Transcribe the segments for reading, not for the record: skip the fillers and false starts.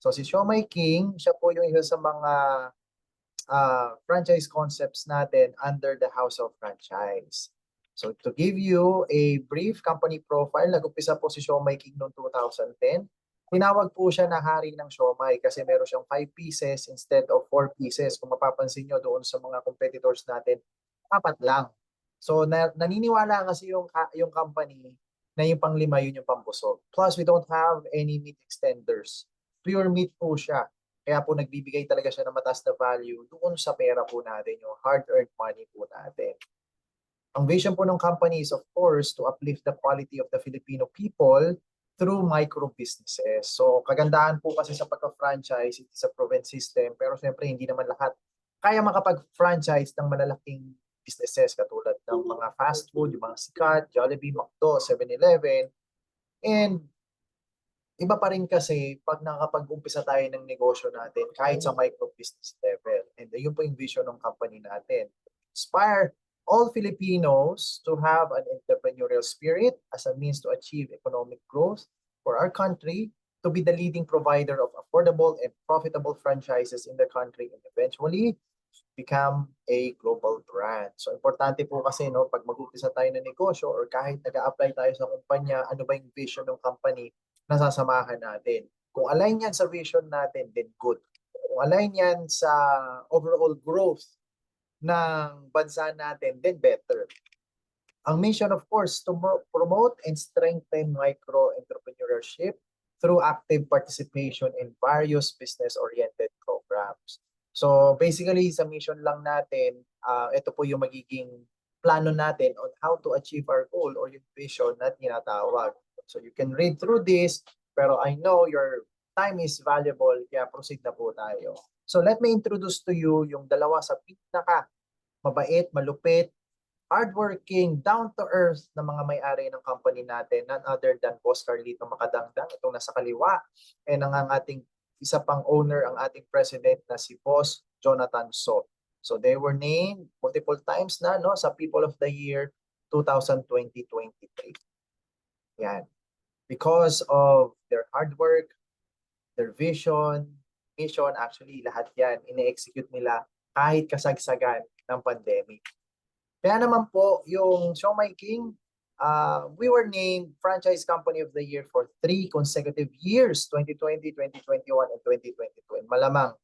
So si Siomai King, siya po yung isa sa mga franchise concepts natin under the House of Franchise. So to give you a brief company profile, nag-umpisa po si Siomai King noong 2010. Tinawag po siya na hari ng siomai kasi meron siyang 5 pieces instead of 4 pieces. Kung mapapansin nyo doon sa mga competitors natin, 4 lang. So naniniwala kasi yung company na yung panglima yun yung pambusog. Plus, we don't have any meat extenders. Pure meat po siya. Kaya po nagbibigay talaga siya ng mataas na value doon sa pera po natin, yung hard-earned money po natin. Ang vision po ng company is of course to uplift the quality of the Filipino people through micro businesses. So kagandahan po kasi sa pagka-franchise, it is a proven system, pero siyempre hindi naman lahat kaya makapag-franchise ng malalaking businesses katulad ng mga fast food, yung mga sikat, Jollibee, McDo, 7-Eleven. And iba pa rin kasi pag nakapag-umpisa tayo ng negosyo natin kahit sa micro business level. And yun po yung vision ng company natin. Inspire all Filipinos to have an entrepreneurial spirit as a means to achieve economic growth for our country, to be the leading provider of affordable and profitable franchises in the country, and eventually become a global brand. So importante po kasi no, pag mag-umpisa tayo ng negosyo or kahit nag-a-apply tayo sa kumpanya, ano ba yung vision ng company na sasamahan natin? Kung align yan sa vision natin, then good. Kung align yan sa overall growth ng bansa natin, then better. Ang mission, of course, to promote and strengthen micro-entrepreneurship through active participation in various business-oriented programs. So basically, sa mission lang natin, ito po yung magiging plano natin on how to achieve our goal or yung vision na tinatawag. So you can read through this, pero I know your time is valuable, kaya proceed na po tayo. So let me introduce to you yung dalawa sa pinaka mabait, malupit, hardworking, down-to-earth na mga may-ari ng company natin, none other than Boss Carlito Makadangdang, itong nasa kaliwa, and ang ating isa pang owner, ang ating president na si Boss Jonathan So. So they were named multiple times na no sa People of the Year 2020-2023. Yan. Because of their hard work, their vision, mission, actually lahat yan, ine-execute nila kahit kasagsagan ng pandemic. Kaya naman po, yung Siomai King, we were named Franchise Company of the Year for 3 consecutive years, 2020, 2021, and 2022. And malamang,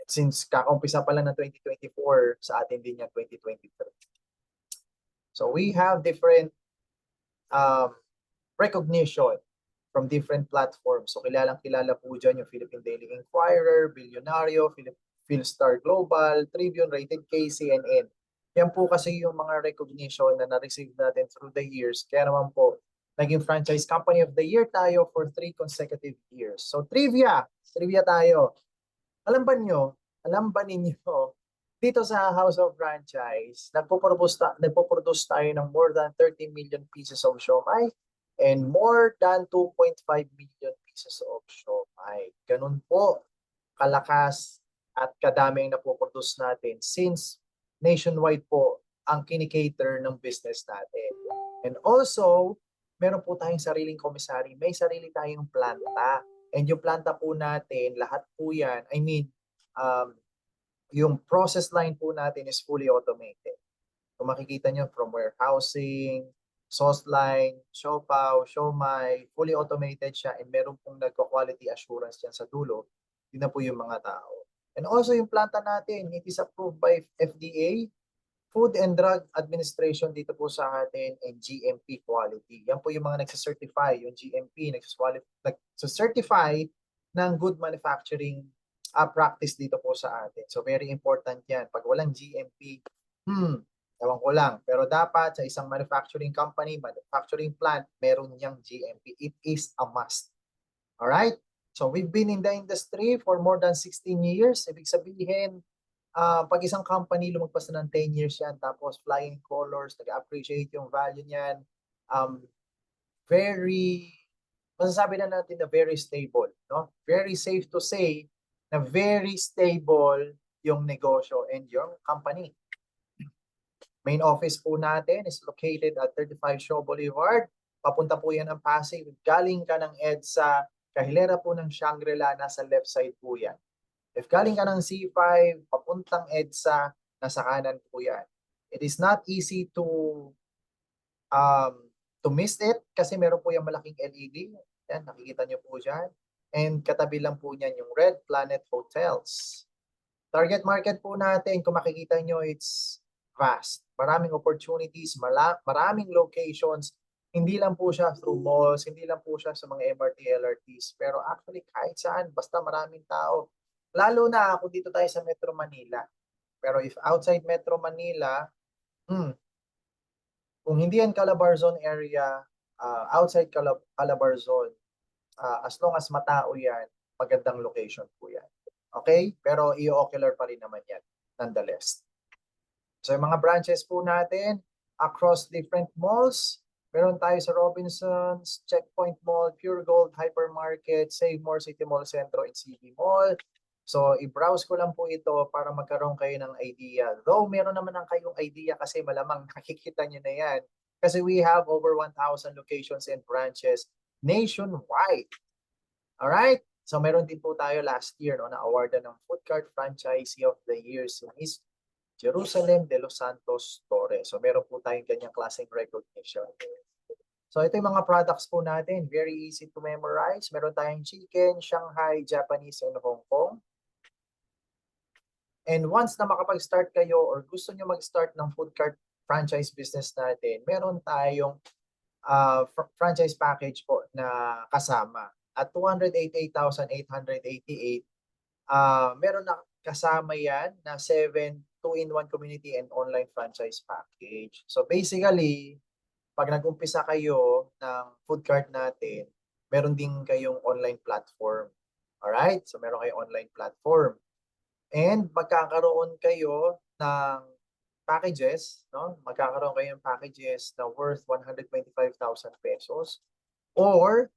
since kakaumpisa pa lang ng 2024, sa atin din yung 2023. So we have different recognition from different platforms. So kilalang-kilala po dyan yung Philippine Daily Inquirer, Billionario, Philstar Global, Tribune, Rated K, CNN. Yan po kasi yung mga recognition na na-receive natin through the years. Kaya naman po, naging Franchise Company of the Year tayo for 3 consecutive years. So trivia tayo. Alam ba ninyo, dito sa House of Franchise, nagpo-produce tayo ng more than 30 million pieces of siomai and more than 2.5 million pieces of siomai. Ganun po kalakas at kadaming napoproduce natin since nationwide po ang kinikater ng business natin. And also, meron po tayong sariling commissary. May sarili tayong planta. And yung planta po natin, lahat po yan, yung process line po natin is fully automated. Kung makikita nyo from warehousing, sauce line, siopaw, siomai, fully automated siya and meron pong nagko-quality assurance dyan sa dulo. Yun na po yung mga tao. And also yung planta natin, it is approved by FDA, Food and Drug Administration dito po sa atin, and GMP quality. Yan po yung mga nagsacertify, yung GMP, nagsacertify ng good manufacturing practice dito po sa atin. So very important yan. Pag walang GMP, ewan ko lang. Pero dapat sa isang manufacturing company, manufacturing plant, meron niyang GMP. It is a must. Alright? So we've been in the industry for more than 16 years. Ibig sabihin, pag isang company lumagpas na ng 10 years yan, tapos flying colors, nag-appreciate yung value niyan, masasabi na natin na very stable. No? Very safe to say na very stable yung negosyo and yung company. Main office po natin is located at 35 Shaw Boulevard. Papunta po yan ng Pasig. Galing ka ng EDSA, kahilera po ng Shangri-La, nasa left side po yan. If galing ka ng C5, papuntang EDSA, nasa kanan po yan. It is not easy um, to miss it kasi meron po yung malaking LED. Yan, nakikita nyo po dyan. And katabi lang po niyan yung Red Planet Hotels. Target market po natin, kung makikita nyo, it's vast. Maraming opportunities, maraming locations. Hindi lang po siya through malls, hindi lang po siya sa mga MRT, LRTs. Pero actually, kahit saan, basta maraming tao. Lalo na kung dito tayo sa Metro Manila. Pero if outside Metro Manila, kung hindi yan Calabarzon area, outside Calabarzon, as long as matao yan, magandang location po yan. Okay? Pero i-ocular pa rin naman yan, nonetheless. So yung mga branches po natin, across different malls, meron tayo sa Robinsons, Checkpoint Mall, Pure Gold, Hypermarket, Save More, City Mall Centro, and CB Mall. So i-browse ko lang po ito para magkaroon kayo ng idea. Though meron naman ang kayong idea kasi malamang nakikita nyo na yan. Kasi we have over 1,000 locations and branches nationwide. Alright? So meron din po tayo last year na-awardan ng Food Cart Franchisee of the Year si Miss Jerusalem de los Santos Torres. So meron po tayong ganyang klaseng recognition. So ito yung mga products po natin. Very easy to memorize. Meron tayong chicken, Shanghai, Japanese, and Hong Kong. And once na makapag-start kayo or gusto nyo mag-start ng food cart franchise business natin, meron tayong franchise package po na kasama. At 288,888, meron na kasama yan na 7 2-in-1 community and online franchise package. So basically, pag nag-umpisa kayo ng food cart natin, meron din kayong online platform. Alright? So meron kayong online platform. And magkakaroon kayo ng packages, no? Magkakaroon kayo ng packages na worth 125,000 pesos or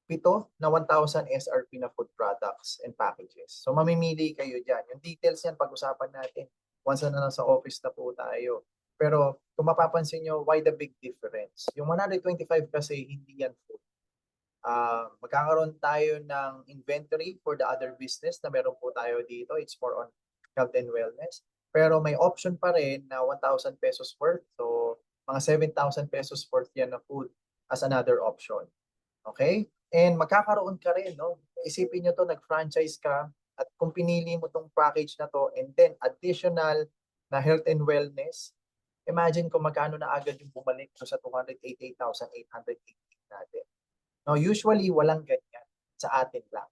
pito na 1,000 SRP na food products and packages. So mamimili kayo dyan. Yung details yan pag-usapan natin once na nasa office na po tayo. Pero kung mapapansin nyo, why the big difference? Yung 125 kasi hindi yan food. Magkakaroon tayo ng inventory for the other business na meron po tayo dito. It's more on health and wellness. Pero may option pa rin na 1,000 pesos worth. So, mga 7,000 pesos worth yan na food as another option. Okay? And magkakaroon ka rin, no? Isipin nyo to, nag-franchise ka at kung pinili mo tong package na to and then additional na health and wellness, imagine kung magkano na agad yung bumalik sa 288,888 natin. No, usually walang ganyan sa atin lang.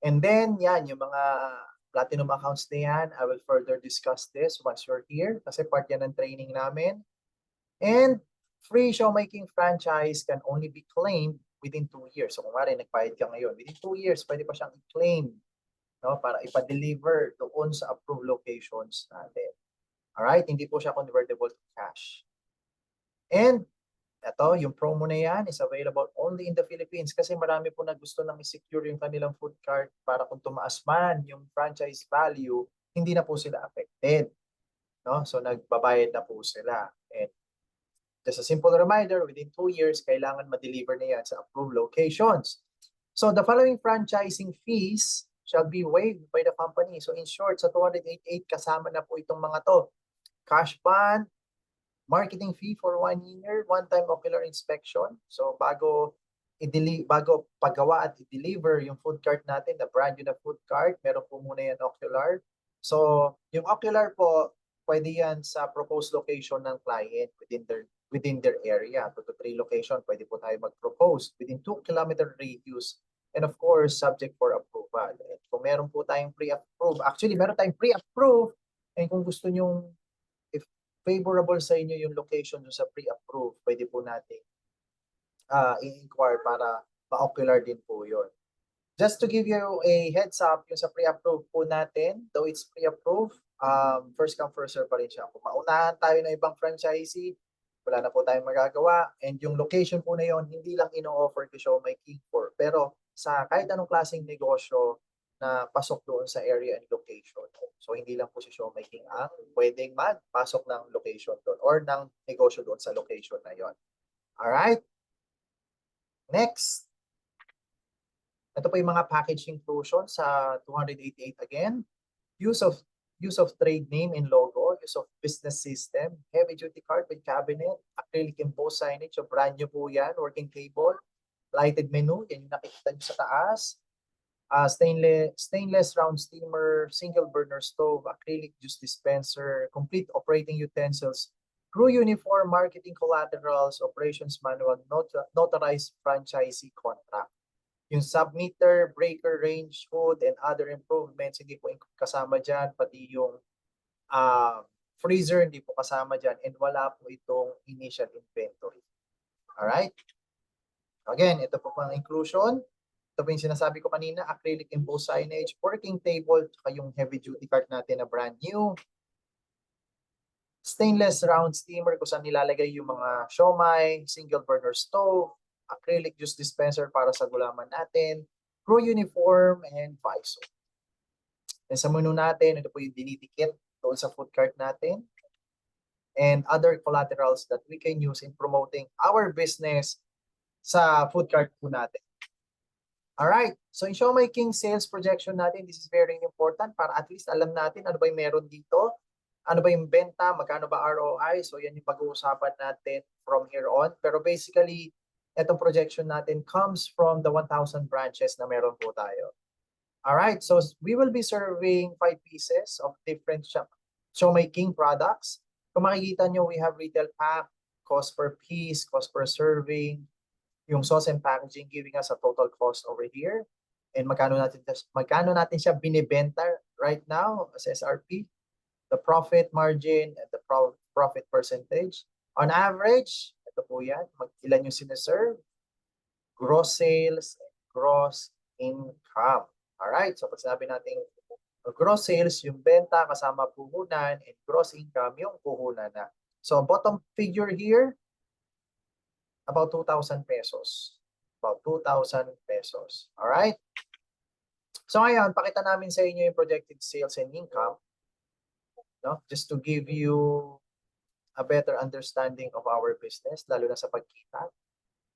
And then, yan, yung mga platinum accounts na yan, I will further discuss this once you're here kasi part yan ng training namin. And free showmaking franchise can only be claimed within 2 years. So kung nga rin, nagbayad ka ngayon, within 2 years, pwede pa siyang i-claim, no, para ipa-deliver doon sa approved locations natin. Alright? Hindi po siya convertible to cash. And ito, yung promo na yan is available only in the Philippines kasi marami po na gusto nang i-secure yung kanilang food cart para kung tumaas man yung franchise value, hindi na po sila affected. No? So nagbabayad na po sila. And just a simple reminder, within 2 years, kailangan ma-deliver na yan sa approved locations. So the following franchising fees shall be waived by the company. So in short, sa 288 kasama na po itong mga to. Cash bond, marketing fee for 1 year, one-time ocular inspection. So bago paggawa at i-deliver yung food cart natin, the brand new na food cart, meron po muna yan ocular. So yung ocular po, pwede yan sa proposed location ng client within their area. 2 to 3 location, pwede po tayo mag-propose within 2-kilometer radius. And of course, subject for approval. And kung meron po tayong pre-approve, actually meron tayong pre-approve, and kung gusto nyong favorable sa inyo yung location sa pre-approve, pwede po natin i-inquire para ma-ocular din po yun. Just to give you a heads up, yung sa pre-approve po natin, though it's pre-approve, first come, first serve pa rin siya. Kung maunahan tayo ng ibang franchisee, wala na po tayong magagawa. And yung location po na yun, hindi lang ino-offer to showmaking for. Pero sa kahit anong klaseng negosyo, na pasok doon sa area and location. So hindi lang po si showmaking ang pwedeng magpasok ng location doon or ng negosyo doon sa location na yon. Alright? Next. Ito po yung mga package inclusion sa 288 again. Use of trade name and logo, use of business system, heavy duty card with cabinet, acrylic embossed signage, so brand new po yan, working table, lighted menu, yan yung nakikita nyo sa taas. Stainless round steamer, single burner stove, acrylic juice dispenser, complete operating utensils, crew uniform, marketing collaterals, operations manual, notarized franchisee contract. Yung submeter, breaker, range, hood, and other improvements, hindi po kasama dyan, pati yung freezer, hindi po kasama dyan, and wala po itong initial inventory. Alright? Again, ito po pang inclusion. Ito po yung sinasabi ko kanina, acrylic embossed signage, working table, saka yung heavy duty cart natin na brand new. Stainless round steamer kung saan nilalagay yung mga siomai, single burner stove, acrylic juice dispenser para sa gulaman natin, crew uniform, and visor. And sa menu natin, ito po yung dinitikit doon sa food cart natin and other collaterals that we can use in promoting our business sa food cart po natin. Alright, so in showmaking sales projection natin, this is very important para at least alam natin ano ba yung meron dito, ano ba yung benta, magkano ba ROI, so yan yung pag-uusapan natin from here on. Pero basically, itong projection natin comes from the 1,000 branches na meron po tayo. Alright, so we will be serving 5 pieces of different showmaking products. Kung makikita nyo, we have retail pack, cost per piece, cost per serving, yung sauce and packaging giving us a total cost over here. And magkano natin siya binibenta right now as SRP, the profit margin and the profit percentage. On average, ito po yan, ilan yung sineserve, gross sales, gross income. Alright, so pag sinabi natin gross sales, yung benta kasama puhunan, and gross income, yung puhunan na. So bottom figure here, about 2,000 pesos. About 2,000 pesos. Alright? So ngayon, pakita namin sa inyo yung projected sales and income. No? Just to give you a better understanding of our business, lalo na sa pagkita.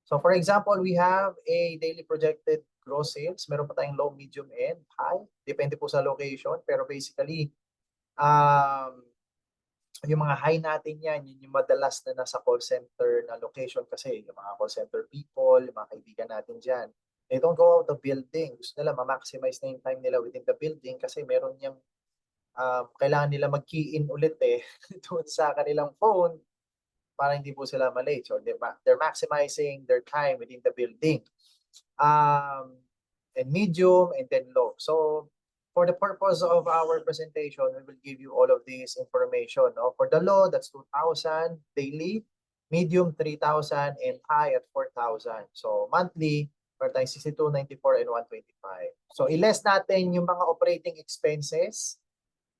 So for example, we have a daily projected gross sales. Meron pa tayong low, medium, and high. Depende po sa location. Pero basically, yung mga high natin yan, yun yung madalas na nasa call center na location kasi yung mga call center people, yung mga kaibigan natin dyan. They don't go out the building. Gusto nila ma-maximize na yung time nila within the building kasi meron yung kailangan nila mag-key in ulit doon sa kanilang phone para hindi po sila malate. So they're maximizing their time within the building. And medium and then low. So for the purpose of our presentation, we will give you all of this information. No? For the low, that's 2,000 daily, medium 3,000, and high at 4,000. So monthly, meron tayong 62, 94, and 125. So i-less natin yung mga operating expenses.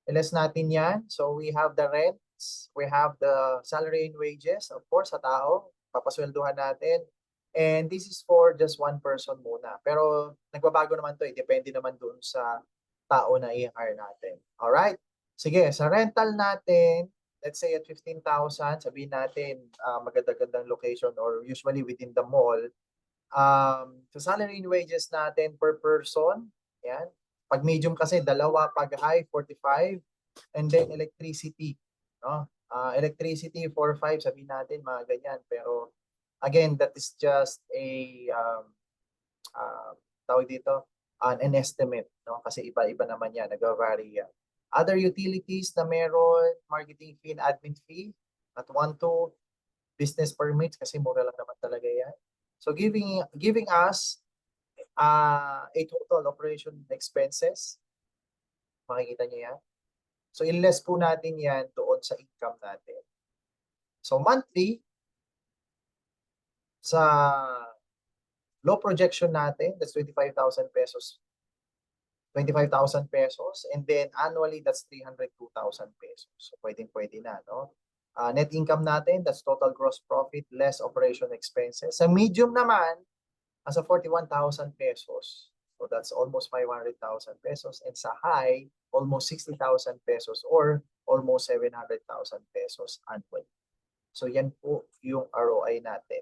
I-less natin yan. So we have the rents, we have the salary and wages, of course, sa tao, papasweldohan natin. And this is for just one person muna. Pero nagbabago naman to, depende naman dun sa tao na i-hire natin. Alright? Sige, sa rental natin, let's say at 15,000, sabihin natin maganda-gandang location or usually within the mall. Sa salary and wages natin per person, yan. Pag medium kasi, dalawa. Pag high, 45. And then electricity. No? Electricity, 4-5, sabihin natin, mga ganyan. Pero again, that is just a tawag dito, an estimate, no? Kasi iba-iba naman yan, nag-vary yan. Other utilities na meron, marketing fee and admin fee at 1-2, business permits kasi mura lang naman talaga yan. So giving us a total operation expenses, makikita niyo yan. So i-less po natin yan doon sa income natin. So monthly, sa low projection natin, that's 25,000 pesos. 25,000 pesos. And then annually, that's 302,000 pesos. So pwedeng-pwede na, no? Net income natin, that's total gross profit less operation expenses. Sa medium naman, nasa 41,000 pesos. So that's almost 500,000 pesos. And sa high, almost 60,000 pesos or almost 700,000 pesos annually. So yan po yung ROI natin.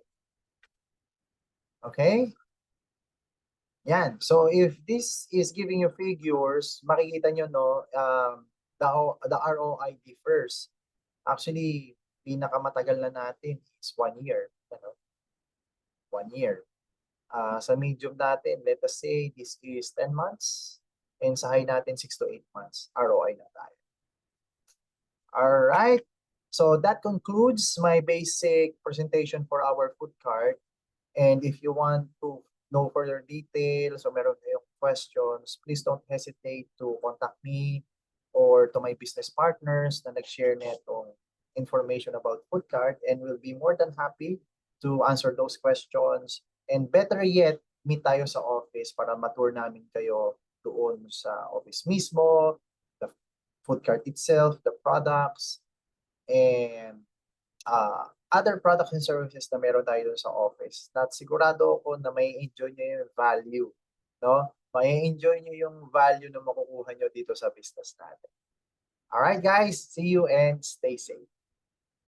Okay? Yan. So if this is giving you figures, makikita nyo, no, the ROI differs. Actually, pinakamatagal na natin is 1 year. Ano? 1 year. Sa medium natin, let us say this is 10 months. And sa high natin, 6 to 8 months. ROI na tayo. Alright. So that concludes my basic presentation for our food cart. And if you want to know further details or meron kayong questions, please don't hesitate to contact me or to my business partners na nag-share netong information about food cart, and we'll be more than happy to answer those questions. And better yet, meet tayo sa office para ma-tour namin kayo doon sa office mismo, the food cart itself, the products, and other products and services na meron tayo sa office. At sigurado ako na may enjoy nyo yung value. No? May enjoy nyo yung value na makukuha nyo dito sa business natin. Alright guys, see you and stay safe.